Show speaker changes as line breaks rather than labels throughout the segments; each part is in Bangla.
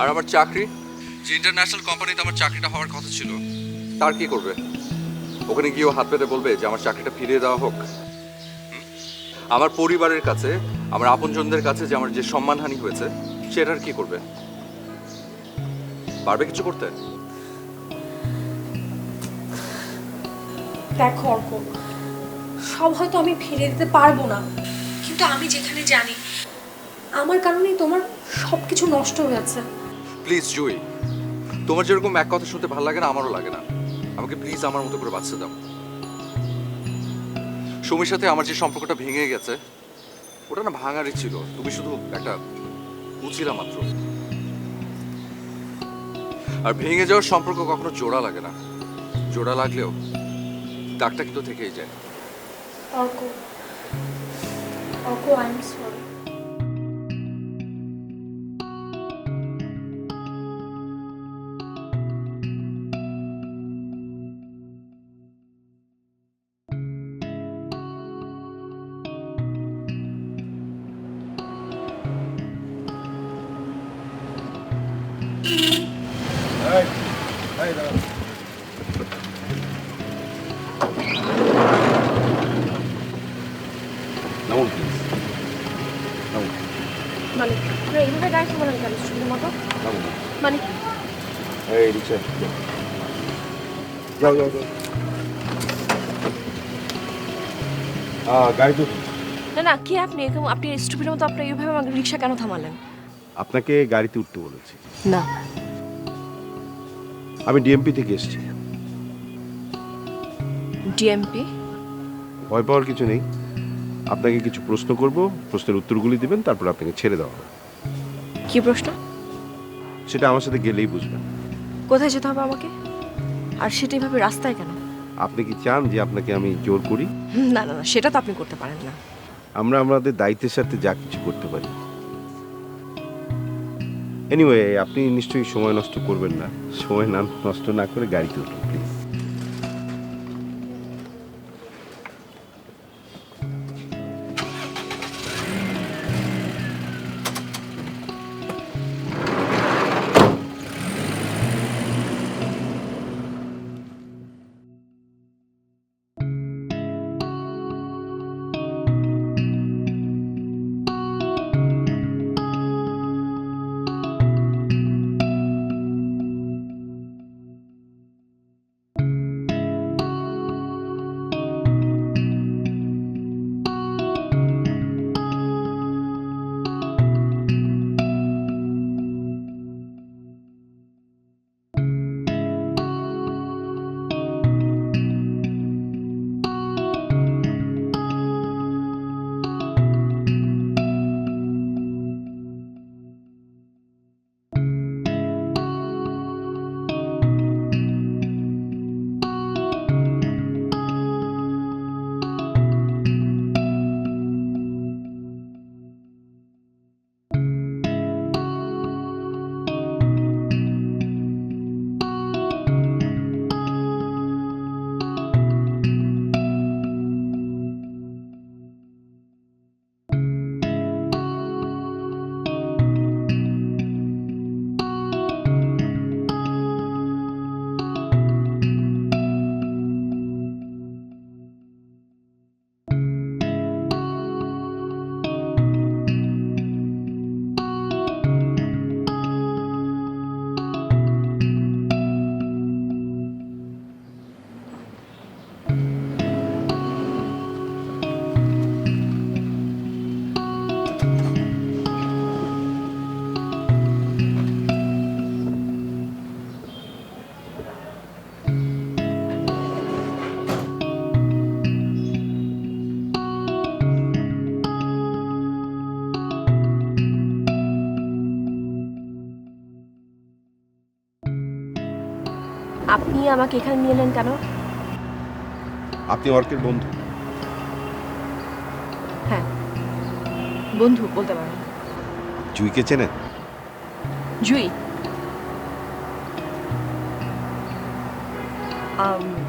আর আমার চাকরি, যে ইন্টারন্যাশনাল কোম্পানিতে আমার চাকরিটা হওয়ার কথা ছিল, তার কি করবে? ওখানে গিয়েও হাত পেতে বলবে যে আমার চাকরিটা ফিরিয়ে দেওয়া হোক? আমার পরিবারের কাছে, আমার আপনজনদের কাছে যে আমার যে সম্মানহানি হয়েছে, সেটার কি করবে? পারবে কিছু করতে?
দেখো অর্ক, সব হয়তো আমি ফিরে দিতে পারবো না, কিন্তু আমি যেখানে জানি আমার কারণেই তোমার সব কিছু নষ্ট হয়েছে।
প্লিজ জুই, তোমার যেরকম এক কথা শুনতে ভালো লাগে না, আমারও লাগে না। আমাকে প্লিজ আমার মতো করে বাঁচতে দাও। সুমির সাথে আমার যে সম্পর্কটা ভেঙে গেছে, ওটা না ভাঙারই ছিল। তুমি শুধু একটা উচিরা মাত্র। আর ভেঙে যাওয়ার সম্পর্ক কখনো জোড়া লাগে না, জোড়া লাগলেও দাগটা কিন্তু থেকেই যায়।
Arka, Arka, I am sorry.
নামুন প্লিজ, নামুন,
মানে এইভাবে গাড়ি থামালেন কেন স্টুডেন্টের মতো?
নামুন।
মানে
এই রিক্সা, যাও যাও যাও। গাড়ি তো
না না, কি আপনি আপনি স্টুপিডের মতো আপনি এইভাবে আমাকে রিক্সা কেন থামালেন?
আপনাকে গাড়িতে উঠতে বলেছি।
না,
আমি ডিএমপি থেকে এসেছি।
ডিএমপি?
ভয় পাওয়ার কিছু নেই। আপনাকে কিছু প্রশ্ন করব, প্রশ্নের উত্তরগুলি দিবেন, তারপর আপনাকে ছেড়ে দেওয়া হবে।
কি প্রশ্ন?
সেটা আমার সাথে গেলেই বুঝবেন।
কোথায় যেতে হবে আমাকে? আর সেটা এইভাবে রাস্তায় কেন?
আপনি কি চান যে আপনাকে আমি জোর করি?
না না না, সেটা তো আপনি করতে পারেন না।
আমরা আমাদের দায়িত্বের সাথে যা কিছু করতে পারি। এনিওয়ে, আপনি নিশ্চয়ই সময় নষ্ট করবেন না। সময় নষ্ট না করে গাড়িতে উঠুন প্লিজ।
আপনি আমাকে এখানে নিয়ে এলেন কেন?
আপনি অর্কের বন্ধু।
হ্যাঁ, বন্ধু বলতে পারেন।
জুইকে চেনেন?
জুই?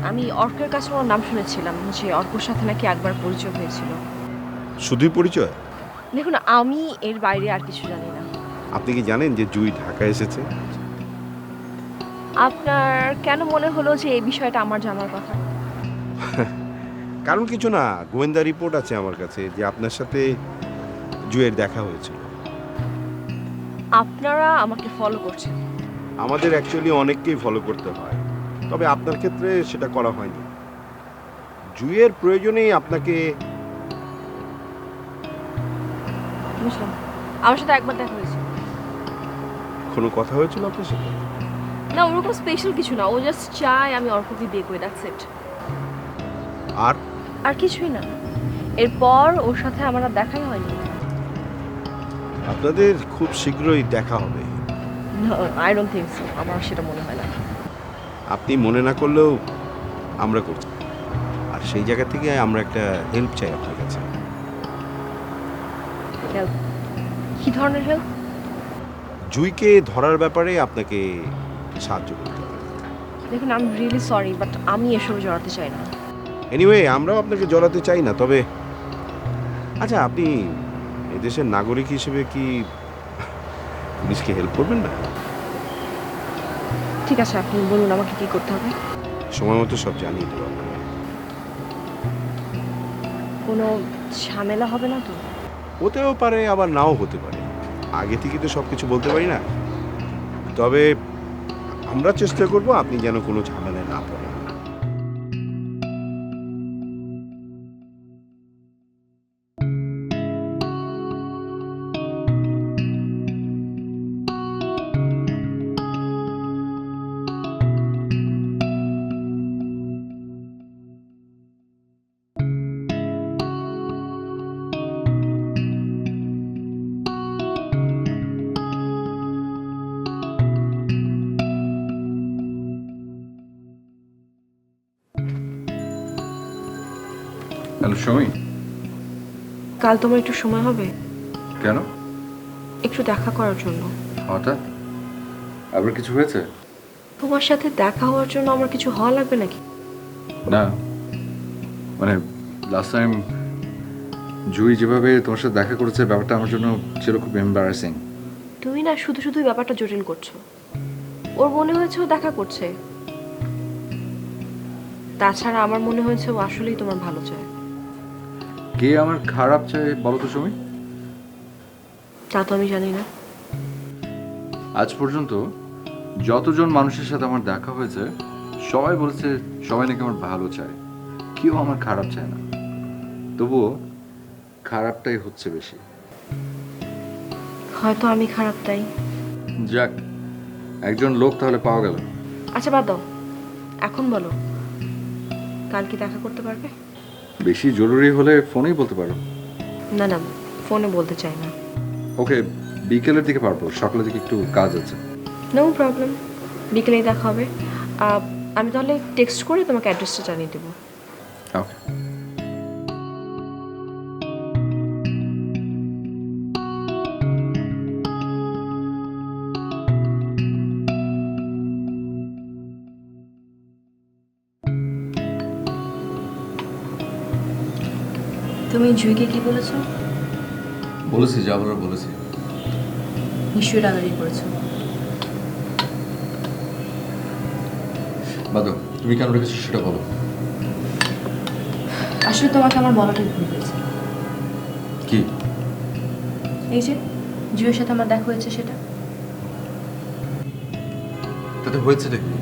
আমি অর্কের কাছে ওর নাম শুনেছিলাম যে অর্কর সাথে নাকি একবার পরিচয় হয়েছিল।
শুধুই পরিচয়?
দেখুন, আমি এর বাইরে আর কিছু জানি না।
আপনি কি জানেন যে জুই ঢাকা এসেছে?
আপনার কেন মনে হলো যে এই বিষয়টা আমার জানার কথা?
কারণ কিছু না, গোয়েন্দা রিপোর্ট আছে আমার কাছে যে আপনার সাথে জুয়ের দেখা হয়েছিল।
আপনারা আমাকে ফলো করছেন।
আমাদের অ্যাকচুয়ালি অনেককেই ফলো করতে হয়, তবে আপনার ক্ষেত্রে সেটা করা হয়নি। জুয়ের প্রয়োজনেই আপনাকে।
বুঝলাম। আমার সাথে একবার দেখা হয়েছে।
কোনো কথা হয়েছিল আপনার সাথে?
না, ওরকম স্পেশাল কিছু না, ও জাস্ট চায় আমি অর্ককে বিয়ে করি, দ্যাটস ইট।
আর
আর কিছুই না। এরপর ওর সাথে আমার আর দেখাই হয়নি।
আপনাদের খুব শীঘ্রই দেখা হবে।
আই ডোন্ট থিংক সো, আমার সেটা মনে হয় না।
আপনি মনে না করলেও আমরা করছি, আর সেই জায়গা থেকে আমরা একটা হেল্প চাই আপনার কাছে।
হেল্প? কি ধরনের হেল্প?
জুইকে ধরার ব্যাপারে আপনাকে সাহায্য করতে হবে।
দেখুন, I am really sorry, but আমি এসব জড়াতে চাই না।
এনিওয়ে, আমরাও আপনাকে জড়াতে চাই না, তবে আচ্ছা, আপনি এদেশের নাগরিক হিসেবে কি পুলিশকে হেল্প করবেন না?
ঠিক আছে, আপনি বলুন আমাকে কি করতে হবে।
সময় মতো সব জানিয়ে দেবো আপনাকে।
কোনো ঝামেলা হবে না তো?
হতেও পারে, আবার নাও হতে পারে। আগে থেকে তো সব কিছু বলতে পারি না, তবে আমরা চেষ্টা করব আপনি যেন কোনো ঝামেলায় না পড়েন।
হ্যালো সমী,
কাল তোমার একটু সময় হবে?
কেন?
একটু দেখা করার জন্য।
হঠাৎ আবার কিছু হয়েছে?
তোমার সাথে দেখা হওয়ার জন্য আমার কিছু হওয়া লাগবে নাকি?
না, মানে লাস্ট টাইম জুই যেভাবে তোমার সাথে দেখা করেছে, ব্যাপারটা আমার জন্য ছিল খুব এম্বারাসিং।
তুমি না শুধু শুধু ব্যাপারটা জটিল করছো। ওর মনে হয়েছে ও দেখা করছে, তাছাড়া আমার মনে হয়েছে ও আসলেই তোমার ভালো চায়।
কে আমার খারাপ চায় বলো তো সমী?
তা তো আমি জানি না।
আজ পর্যন্ত যতজন মানুষের সাথে আমার দেখা হয়েছে সবাই বলেছে সবাই নাকি আমার ভালো চায়, কেউ আমার খারাপ চায় না। তবুও খারাপটাই হচ্ছে বেশি।
হয়তো আমি খারাপ তাই।
যাক, একজন লোক তাহলে পাওয়া গেল।
আচ্ছা বাদ দাও, এখন বলো কাল কি দেখা করতে পারবে?
বেশি জরুরি হলে ফোনেই বলতে পারো।
না না, ফোনে বলতে চাই না।
ওকে, বিকেলের দিকে পারবো, সকালের দিকে একটু কাজ আছে।
নো প্রবলেম, বিকেলেই দেখা হবে। আমি তাহলে টেক্সট করে তোমাকে অ্যাড্রেসটা জানিয়ে দেবো।
ওকে।
তুমি জুইকে কি বলেছো?
বলেছি, যা বলার বলেছি।
নিশ্চয়ই রাগারাগি করেছো।
বাদো, তুমি কেন রেখেছো সেটা বলো।
আসলে তোমাকে আমার বলাটাই ভুল হয়েছে।
কি?
এই যে জুইয়ের সাথে আমার দেখা হয়েছে সেটা।
তাতে হয়েছে দেখি।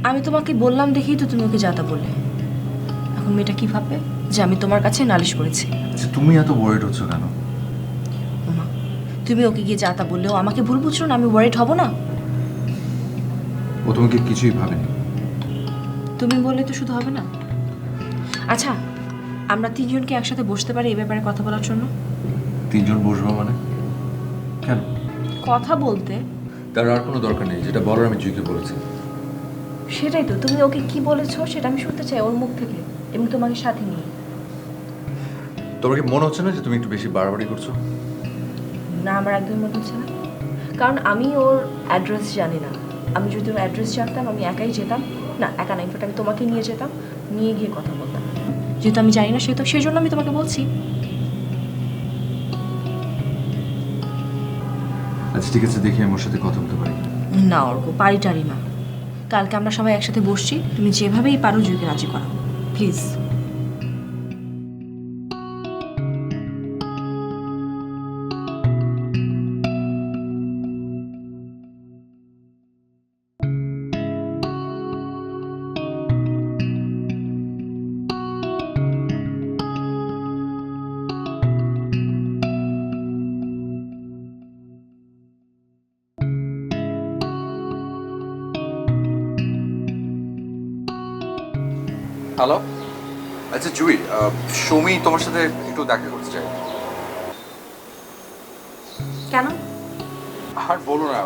আমি তোমাকে বললাম দেখেই তো তুমি ওকে যাতা বললে। এখন মেয়েটা কি ভাববে যে আমি তোমার কাছে নালিশ করেছি?
আচ্ছা, তুমি এত ওয়ারিড হচ্ছ কেন?
ওমা, তুমি ওকে গিয়ে যাতা বললেও আমাকে ভুল বুঝছো না? আমি ওয়ারিড হব না?
ও তোমাকে কিছুই ভাবেনি।
তুমি বললে তো শুধু হবে না। আচ্ছা, আমরা তিনজনকে একসাথে বসতে পারি এই ব্যাপারে কথা বলার জন্য?
তিনজন বসবো মানে? কেন?
কথা বলতে।
তার আর কোনো দরকার নেই, যেটা বলার আমি জুইকে বলেছি।
সেটাই তো, তুমি ওকে কি বলেছো সেটা আমি শুনতে চাই ওর মুখ থেকে, এবং তোমাকে সাথে নিয়ে।
তোমার কি মনে হচ্ছে না যে তুমি একটু বেশি বাড়াবাড়ি করছো?
না, আমার একদমই মনে হচ্ছে না, কারণ আমি ওর অ্যাড্রেস জানি না। আমি যদি ওর অ্যাড্রেস জানতাম আমি একাই যেতাম। না, একা না, ইনফ্যাক্ট আমি তোমাকে নিয়ে যেতাম, নিয়ে গিয়ে কথা বলতাম। যেহেতু আমি জানি না সেহেতু সেই জন্য আমি তোমাকে বলছি।
আচ্ছা ঠিক আছে, দেখি আমি ওর সাথে কথা বলতে পারি।
না অর্ক, পারি টারি না। কালকে আমরা সবাই একসাথে বসছি, তুমি যেভাবেই পারো জুইকে রাজি করাও প্লিজ।
হ্যালো, আচ্ছা জুই, সৌমি তোমার সাথে একটু দেখা করতে চাই।
কেন?
আর বলো না,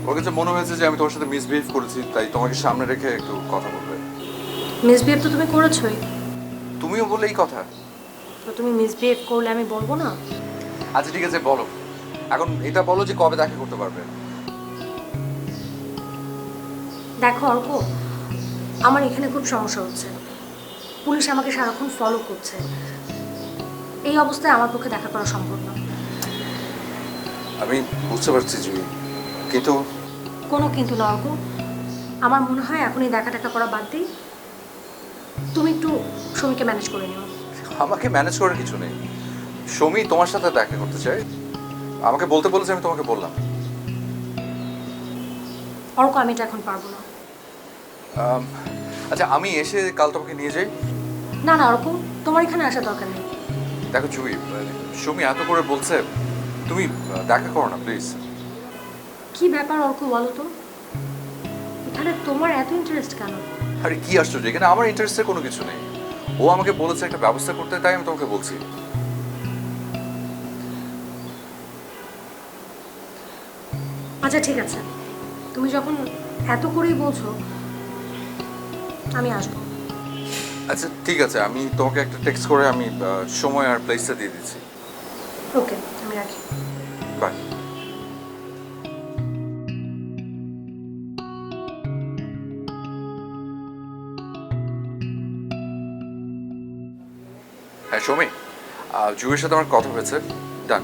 ওর কাছে মনে হয়েছে যে আমি তোমার সাথে মিসবিহেভ করেছি, তাই তোমাকে সামনে রেখে একটু কথা বলবে।
মিসবিহেভ তো তুমি করেছোই,
তুমিও বললে এই কথা।
তো তুমি মিসবিহেভ করলে আমি বলবো না?
আচ্ছা ঠিক আছে, বলো এখন, এটা বলো যে কবে দেখা করতে পারবে।
দেখো অর্ক, আমার এখানে খুব সমস্যা হচ্ছে। পুলিশ আমাকে সারাক্ষণ ফলো করছে। এই অবস্থায় আমার পক্ষে দেখা করা সম্ভব না।
আমি বুঝতে পারছি জুই, কিন্তু
কোনো কিন্তু না অর্ক, আমার মনে হয় এখন এই দেখা টাকা করা বাদ দিই। তুমি একটু সৌমিকে ম্যানেজ করে নিও।
আমাকে ম্যানেজ করার কিছু নেই। সৌমি তোমার সাথে দেখা করতে চাই, আমাকে বলতে বলেছে, আমি তোমাকে বললাম।
অর্ক, আমি এটা এখন পারবো না।
আচ্ছা আমি এসে কাল তোমাকে নিয়ে যাই।
না না অর্ক, তোমার এখানে আসার দরকার নেই।
দেখো জুই, সৌমি এত করে বলছে, তুমি দেখা করো না প্লিজ।
কি ব্যাপার অর্ক বলো তো, এখানে তোমার এত ইন্টারেস্ট কেন?
আরে কি আশ্চর্য, এখানে আমার ইন্টারেস্টের কোনো কিছু নেই। ও আমাকে বলেছে একটা ব্যবস্থা করতে, তাই আমি তোমাকে বলছি।
আচ্ছা ঠিক আছে, তুমি যখন এত করেই বলছো, আমি আসবো।
আচ্ছা ঠিক আছে, আমি তোমাকে একটা টেক্সট করে আমি সময় আর প্লেসটা দিয়ে দিচ্ছি।
ওকে, আমি রাখি।
বাই। হ্যাঁ সৌমি, জুয়ের সাথে আমার কথা হয়েছে, ডান।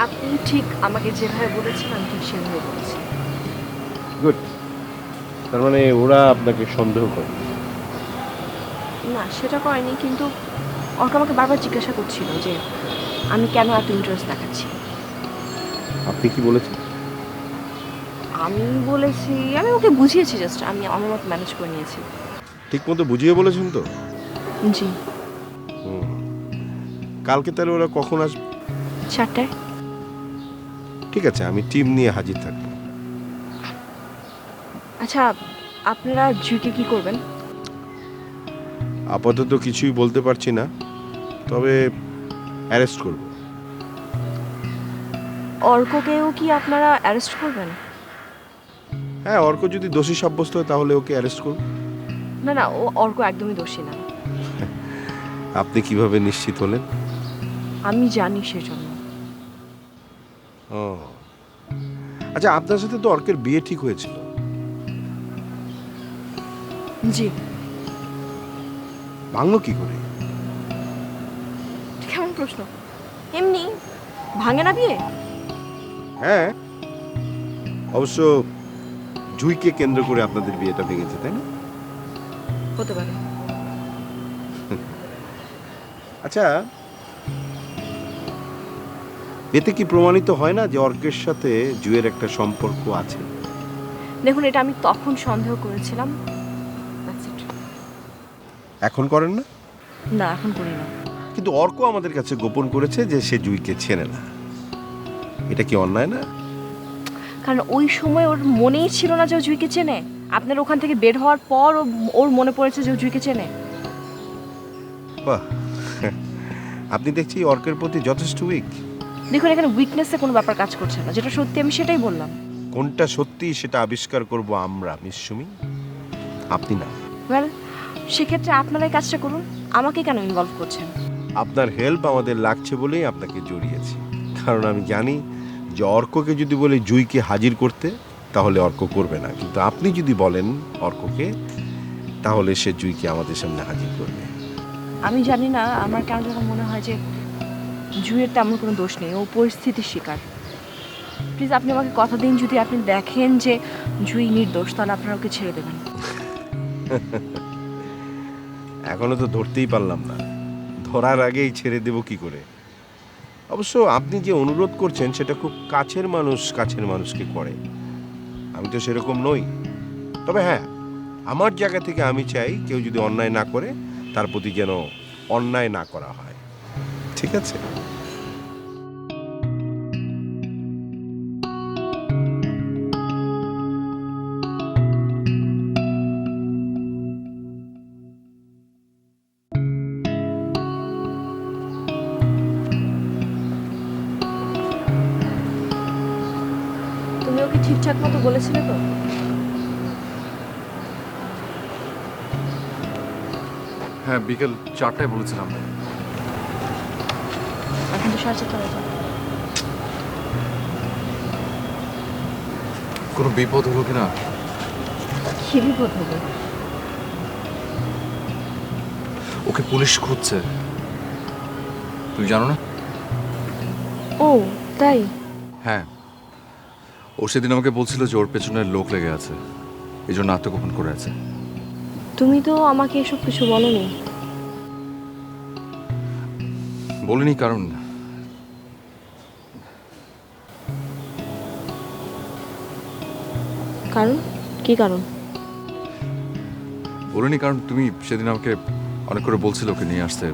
আপনি ঠিক আমাকে যেভাবে বলেছেন আমি ঠিক সেভাবে বলেছি।
গুড। তার মানে ওরা আপনাকে সন্দেহ করে?
না, সেটা করেনি, কিন্তু অর্ক আমাকে বারবার জিজ্ঞাসা করছিল যে আমি কেন এত ইন্টারেস্ট দেখাচ্ছি।
আপনি কি বলেছেন?
আমি বলেছি, আমি ওকে বুঝিয়েছি, জাস্ট আমি আমার মতো ম্যানেজ করে নিয়েছি।
ঠিক মতো বুঝিয়ে বলেছেন তো?
জি।
হুম। কালকে তাহলে ওরা কখন আসবে?
4টায়।
ঠিক আছে, আমি টিম নিয়ে হাজির থাকবো।
আচ্ছা, আপনারা জুইকে কি করবেন?
আপাতত কিছুই বলতে পারছি না, তবে অ্যারেস্ট করব।
অর্ককেও কি আপনারা অ্যারেস্ট করবেন?
হ্যাঁ, অর্ক যদি দোষী সাব্যস্ত হয় তাহলে ওকে অ্যারেস্ট করব।
না না, ও অর্ক একদমই দোষী না।
আপনি কিভাবে নিশ্চিত হলেন?
আমি জানি সেজন্য।
ও আচ্ছা, আপনার সাথে তো অর্কের বিয়ে ঠিক হয়েছিল।
জি।
ভাঙলো কি করে?
কেমন প্রশ্ন! এমনি ভাঙে না বিয়ে।
হ্যাঁ, অবশ্য জুইকে কেন্দ্র করে আপনাদের বিয়েটা ভেঙেছে, তাই না?
হতে পারে।
আচ্ছা, এতে কি প্রমাণিত হয় না যে অর্কের সাথে জুয়ের একটা সম্পর্ক আছে?
দেখুন, এটা আমি তখন সন্দেহ করেছিলাম। That's it.
এখন করেন না?
না, এখন করি না।
কিন্তু অর্ক আমাদের কাছে গোপন করেছে যে সে জুইকে চেনে না। এটা কি অন্যায় না?
কারণ ওই সময় ওর মনেই ছিল না যে ও জুইকে চেনে। আপনার ওখান থেকে বের হওয়ার পর ওর মনে পড়েছে যে ও জুইকে চেনে।
বাহ, আপনি দেখছি অর্কের প্রতি যথেষ্ট উইক।
দেখুন, এখানে উইকনেসে কোনো ব্যাপার কাজ করছে না। যেটা সত্যি আমি সেটাই বললাম।
কোনটা সত্যি সেটা আবিষ্কার করব আমরা, মিস সুমি, আপনি না।
ওয়েল, সেক্ষেত্রে আপনারাই কাজটা করুন, আমাকে কেন ইনভলভ করছেন?
আপনার হেল্প আমাদের লাগছে বলেই আপনাকে জড়িয়েছি। কারণ আমি জানি যে অর্ককে যদি বলে জুইকে হাজির করতে, তাহলে অর্ক করবে না, কিন্তু আপনি যদি বলেন অর্ককে, তাহলে সে জুইকে আমাদের সামনে হাজির করবে।
আমি জানি না, আমার কেন যেন মনে হয় যে জুইয়ের তেমন কোনো দোষ নেই, ও পরিস্থিতির শিকার। প্লিজ আপনি আমাকে কথা দিন, যদি আপনি দেখেন যে জুই নির্দোষ তাহলে আপনারা ওকে ছেড়ে দেবেন।
এখনো তো ধরতেই পারলাম না, ধরার আগেই ছেড়ে দেব কি করে? অবশ্য আপনি যে অনুরোধ করছেন সেটা খুব কাছের মানুষকে করে, আমি তো সেরকম নই। তবে হ্যাঁ, আমার জায়গা থেকে আমি চাই কেউ যদি অন্যায় না করে তার প্রতি যেন অন্যায় না করা হয়। ঠিক আছে?
তুমি ওকে ঠিকঠাক মতো বলেছিলে তো?
হ্যাঁ, বিকেল 4টায় বলেছিলাম।
এখন তো 4:30 বাজে।
কোনো বিপদ হলো কিনা?
কি বিপদ হবে?
ওকে পুলিশ খুঁজছে, তুমি জানো না?
ও তাই?
হ্যাঁ, ও সেদিন আমাকে বলছিল যে ওর পেছনে লোক লেগে আছে, এই জন্য আত্মগোপন করে আছে।
তুমি তো আমাকে এসব কিছু বলোনি।
বলিনি কারণ
কারণ? কি কারণ?
বলিনি কারণ তুমি সেদিন আমাকে অনেক করে বলছিল ওকে নিয়ে আসতে,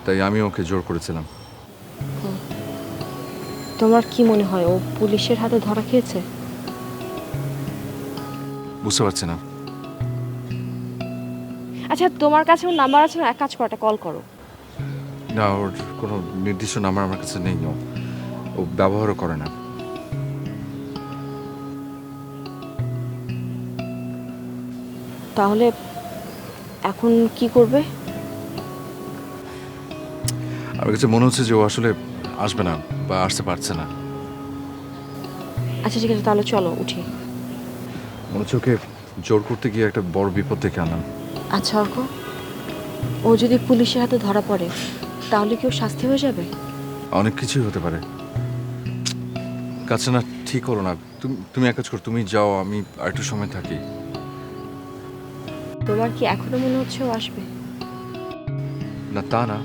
তাই আমি ওকে জোর করেছিলাম।
তোমার কি মনে হয় ও পুলিশের হাতে ধরা খেয়েছে?
বুঝতে পারছি না।
আচ্ছা তোমার কাছে ওর নাম্বার আছে না? এক কাজ করো, একটা কল করো।
না, ওর কোনো নির্দিষ্ট নাম্বার আমার কাছে নেই, ও ব্যবহারও করে না।
তাহলে এখন কি করবে?
আমার কাছে মনে হচ্ছে যে ও আসলে আসবে না বা আসতে পারছে না।
আচ্ছা ঠিক আছে, তাহলে চলো উঠি।
মনে হচ্ছে ওকে জোর করতে গিয়ে একটা বড় বিপদ দেখে আনলাম।
আচ্ছা অর্ক, ও যদি পুলিশের হাতে ধরা পড়ে তাহলে কি ওর শাস্তি হয়ে যাবে?
অনেক কিছুই হতে পারে। কাছে না, ঠিক হলো না। তুমি এক কাজ করো, তুমি যাও, আমি আর একটু সময় থাকি।
তোমার কি এখনো মনে হচ্ছে ও আসবে?
না, তা না।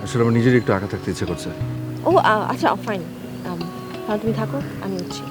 আসলে আমার নিজের একটু একা থাকতে ইচ্ছে করছে।
ও আচ্ছা ফাইন, তাহলে তুমি থাকো, আমি উঠছি।